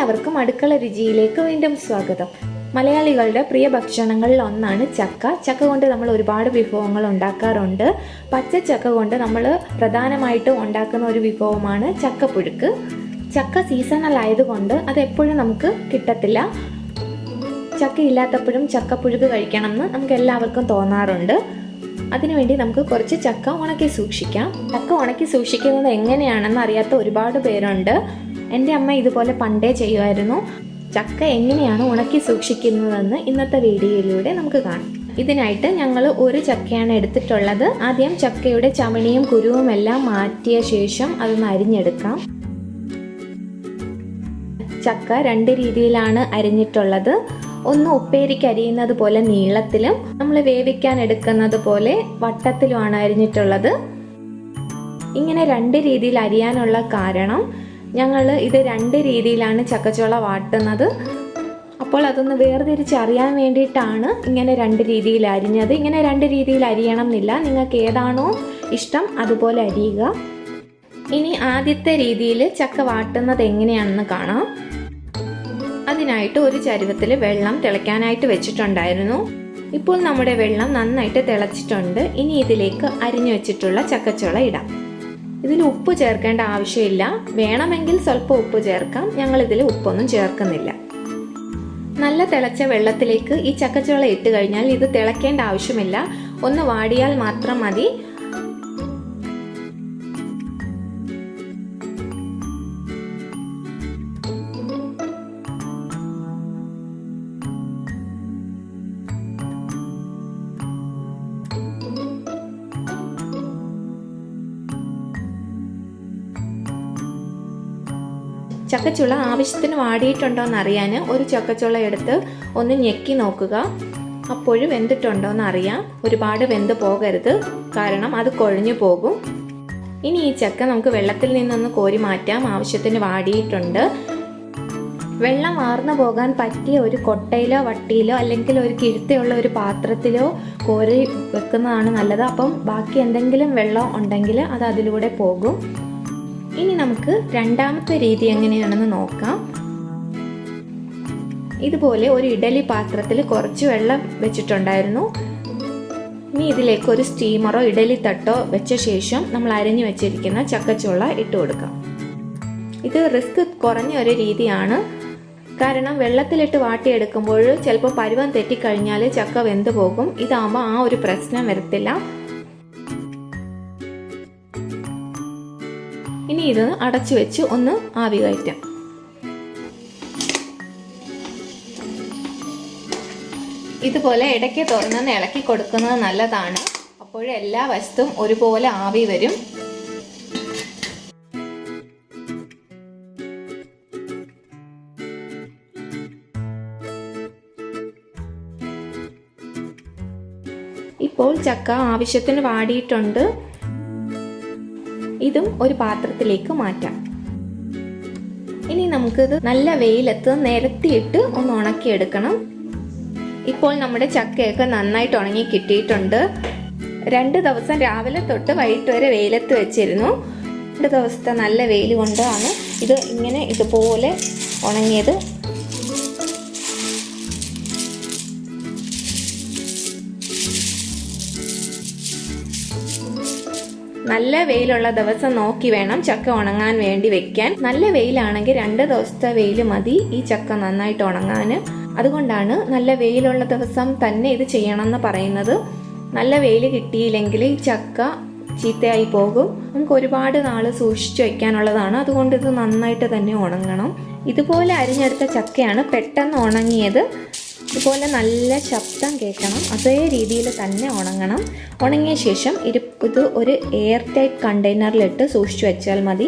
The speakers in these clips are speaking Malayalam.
എല്ലാവർക്കും അടുക്കള രുചിയിലേക്ക് വീണ്ടും സ്വാഗതം. മലയാളികളുടെ പ്രിയ ഭക്ഷണങ്ങളിൽ ഒന്നാണ് ചക്ക. ചക്ക കൊണ്ട് നമ്മൾ ഒരുപാട് വിഭവങ്ങൾ ഉണ്ടാക്കാറുണ്ട്. പച്ച ചക്ക കൊണ്ട് നമ്മൾ പ്രധാനമായിട്ടും ഉണ്ടാക്കുന്ന ഒരു വിഭവമാണ് ചക്കപ്പുഴുക്ക്. ചക്ക സീസണൽ ആയതുകൊണ്ട് അത് എപ്പോഴും നമുക്ക് കിട്ടത്തില്ല. ചക്ക ഇല്ലാത്തപ്പോഴും ചക്കപ്പുഴുക്ക് കഴിക്കണമെന്ന് നമുക്ക് എല്ലാവർക്കും തോന്നാറുണ്ട്. അതിനുവേണ്ടി നമുക്ക് കുറച്ച് ചക്ക ഉണക്കി സൂക്ഷിക്കാം. ചക്ക ഉണക്കി സൂക്ഷിക്കുന്നത് എങ്ങനെയാണെന്ന് അറിയാത്ത ഒരുപാട് പേരുണ്ട്. എൻ്റെ അമ്മ ഇതുപോലെ പണ്ടേ ചെയ്യുമായിരുന്നു. ചക്ക എങ്ങനെയാണ് ഉണക്കി സൂക്ഷിക്കുന്നതെന്ന് ഇന്നത്തെ വീഡിയോയിലൂടെ നമുക്ക് കാണാം. ഇതിനായിട്ട് ഞങ്ങൾ ഒരു ചക്കയാണ് എടുത്തിട്ടുള്ളത്. ആദ്യം ചക്കയുടെ ചമണിയും കുരുവും എല്ലാം മാറ്റിയ ശേഷം അതൊന്ന് അരിഞ്ഞെടുക്കാം. ചക്ക രണ്ട് രീതിയിലാണ് അരിഞ്ഞിട്ടുള്ളത്. ഒന്ന് ഉപ്പേരിക്ക് അരിയുന്നത് പോലെ നീളത്തിലും നമ്മൾ വേവിക്കാൻ എടുക്കുന്നത് പോലെ വട്ടത്തിലുമാണ് അരിഞ്ഞിട്ടുള്ളത്. ഇങ്ങനെ രണ്ട് രീതിയിൽ അരിയാനുള്ള കാരണം ഞങ്ങൾ ഇത് രണ്ട് രീതിയിലാണ് ചക്കച്ചോള വാട്ടുന്നത്. അപ്പോൾ അതൊന്ന് വേർതിരിച്ച് അറിയാൻ വേണ്ടിയിട്ടാണ് ഇങ്ങനെ രണ്ട് രീതിയിൽ അരിഞ്ഞത്. ഇങ്ങനെ രണ്ട് രീതിയിൽ അരിയണം എന്നില്ല, നിങ്ങൾക്ക് ഏതാണോ ഇഷ്ടം അതുപോലെ അരിയുക. ഇനി ആദ്യത്തെ രീതിയിൽ ചക്ക വാട്ടുന്നത് എങ്ങനെയാണെന്ന് കാണാം. അതിനായിട്ട് ഒരു ചരുവത്തിൽ വെള്ളം തിളയ്ക്കാനായിട്ട് വെച്ചിട്ടുണ്ടായിരുന്നു. ഇപ്പോൾ നമ്മുടെ വെള്ളം നന്നായിട്ട് തിളച്ചിട്ടുണ്ട്. ഇനി ഇതിലേക്ക് അരിഞ്ഞു വെച്ചിട്ടുള്ള ചക്കച്ചോള ഇടാം. ഇതിൽ ഉപ്പ് ചേർക്കേണ്ട ആവശ്യമില്ല. വേണമെങ്കിൽ സ്വല്പം ഉപ്പ് ചേർക്കാം. ഞങ്ങളിതിൽ ഉപ്പൊന്നും ചേർക്കുന്നില്ല. നല്ല തിളച്ച വെള്ളത്തിലേക്ക് ഈ ചക്കച്ചോള ഇട്ട് കഴിഞ്ഞാൽ ഇത് തിളയ്ക്കേണ്ട ആവശ്യമില്ല. ഒന്ന് വാടിയാൽ മാത്രം മതി. ചക്കച്ചുള ആവശ്യത്തിന് വാടിയിട്ടുണ്ടോ എന്ന് അറിയാൻ ഒരു ചക്കച്ചുള എടുത്ത് ഒന്ന് ഞെക്കി നോക്കുക. അപ്പോഴും വെന്തിട്ടുണ്ടോ എന്ന് അറിയാം. ഒരുപാട് വെന്ത് പോകരുത്, കാരണം അത് കുഴഞ്ഞു പോകും. ഇനി ഈ ചക്ക നമുക്ക് വെള്ളത്തിൽ നിന്നൊന്ന് കോരി മാറ്റാം. ആവശ്യത്തിന് വാടിയിട്ടുണ്ട്. വെള്ളം വാർന്നു പോകാൻ പറ്റിയ ഒരു കൊട്ടയിലോ വട്ടിയിലോ അല്ലെങ്കിൽ ഒരു കിഴുത്തയുള്ള ഒരു പാത്രത്തിലോ കോരി വെക്കുന്നതാണ് നല്ലത്. അപ്പം ബാക്കി എന്തെങ്കിലും വെള്ളം ഉണ്ടെങ്കിൽ അത് അതിലൂടെ പോകും. ഇനി നമുക്ക് രണ്ടാമത്തെ രീതി എങ്ങനെയാണെന്ന് നോക്കാം. ഇതുപോലെ ഒരു ഇഡലി പാത്രത്തിൽ കുറച്ച് വെള്ളം വെച്ചിട്ടുണ്ടായിരുന്നു. ഇനി ഇതിലേക്ക് ഒരു സ്റ്റീമറോ ഇഡലി തട്ടോ വെച്ച ശേഷം നമ്മൾ അരിഞ്ഞു വെച്ചിരിക്കുന്ന ചക്കച്ചുള ഇട്ട് കൊടുക്കാം. ഇത് റിസ്ക് കുറഞ്ഞ ഒരു രീതിയാണ്. കാരണം വെള്ളത്തിലിട്ട് വാട്ടിയെടുക്കുമ്പോൾ ചിലപ്പോൾ പരുവം തെറ്റിക്കഴിഞ്ഞാൽ ചക്ക വെന്ത് പോകും. ഇതാകുമ്പോൾ ആ ഒരു പ്രശ്നം വരത്തില്ല. ഇനി ഇത് അടച്ചു വെച്ച് ഒന്ന് ആവി കയറ്റാം. ഇതുപോലെ ഇടയ്ക്ക് തുറന്ന് ഇളക്കി കൊടുക്കുന്നത് നല്ലതാണ്. അപ്പോൾ എല്ലാ വശത്തും ഒരുപോലെ ആവി വരും. ഇപ്പോൾ ചക്ക ആവശ്യത്തിന് വാടിയിട്ടുണ്ട്. ഇതും ഒരു പാത്രത്തിലേക്ക് മാറ്റാം. ഇനി നമുക്കിത് നല്ല വെയിലത്ത് നിരത്തിയിട്ട് ഒന്ന് ഉണക്കിയെടുക്കണം. ഇപ്പോൾ നമ്മുടെ ചക്കയൊക്കെ നന്നായിട്ട് ഉണങ്ങി കിട്ടിയിട്ടുണ്ട്. 2 ദിവസം രാവിലെ തൊട്ട് വൈകിട്ട് വരെ വെയിലത്ത് വെച്ചിരുന്നു. 2 ദിവസത്തെ നല്ല വെയിൽ കൊണ്ടാണ് ഇത് ഇങ്ങനെ ഇതുപോലെ ഉണങ്ങിയത്. നല്ല വെയിലുള്ള ദിവസം നോക്കി വേണം ചക്ക ഉണങ്ങാൻ വേണ്ടി വെക്കാൻ. നല്ല വെയിലാണെങ്കിൽ 2 ദിവസത്തെ വെയിൽ മതി ഈ ചക്ക നന്നായിട്ട് ഉണങ്ങാൻ. അതുകൊണ്ടാണ് നല്ല വെയിലുള്ള ദിവസം തന്നെ ഇത് ചെയ്യണമെന്ന് പറയുന്നത്. നല്ല വെയിൽ കിട്ടിയില്ലെങ്കിൽ ഈ ചക്ക ചീത്തയായി പോകും. നമുക്ക് ഒരുപാട് നാൾ സൂക്ഷിച്ചു വയ്ക്കാനുള്ളതാണ്. അതുകൊണ്ട് ഇത് നന്നായിട്ട് തന്നെ ഉണങ്ങണം. ഇതുപോലെ അരിഞ്ഞെടുത്ത ചക്കയാണ് പെട്ടെന്ന് ഉണങ്ങിയത്. ഇതുപോലെ നല്ല ശബ്ദം കേൾക്കണം. അതേ രീതിയിൽ തന്നെ ഉണങ്ങണം. ഉണങ്ങിയ ശേഷം ഇത് ഒരു എയർ ടൈറ്റ് കണ്ടെയ്നറിലിട്ട് സൂക്ഷിച്ചു വെച്ചാൽ മതി.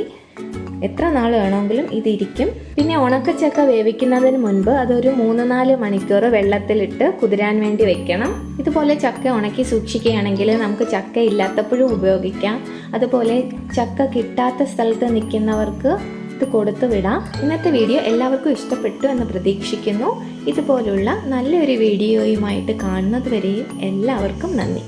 എത്ര നാൾ വേണമെങ്കിലും ഇതിരിക്കും. പിന്നെ ഉണക്കച്ചക്ക വേവിക്കുന്നതിന് മുൻപ് അതൊരു 3-4 മണിക്കൂർ വെള്ളത്തിലിട്ട് കുതിരാൻ വേണ്ടി വെക്കണം. ഇതുപോലെ ചക്ക ഉണക്കി സൂക്ഷിക്കുകയാണെങ്കിൽ നമുക്ക് ചക്ക ഇല്ലാത്തപ്പോഴും ഉപയോഗിക്കാം. അതുപോലെ ചക്ക കിട്ടാത്ത സ്ഥലത്ത് നിൽക്കുന്നവർക്ക് ഇത് കൊടുത്തു വിടാം. ഇന്നത്തെ വീഡിയോ എല്ലാവർക്കും ഇഷ്ടപ്പെട്ടു എന്ന് പ്രതീക്ഷിക്കുന്നു. ഇതുപോലുള്ള നല്ലൊരു വീഡിയോയുമായിട്ട് കാണുന്നത് വരെയും എല്ലാവർക്കും നന്ദി.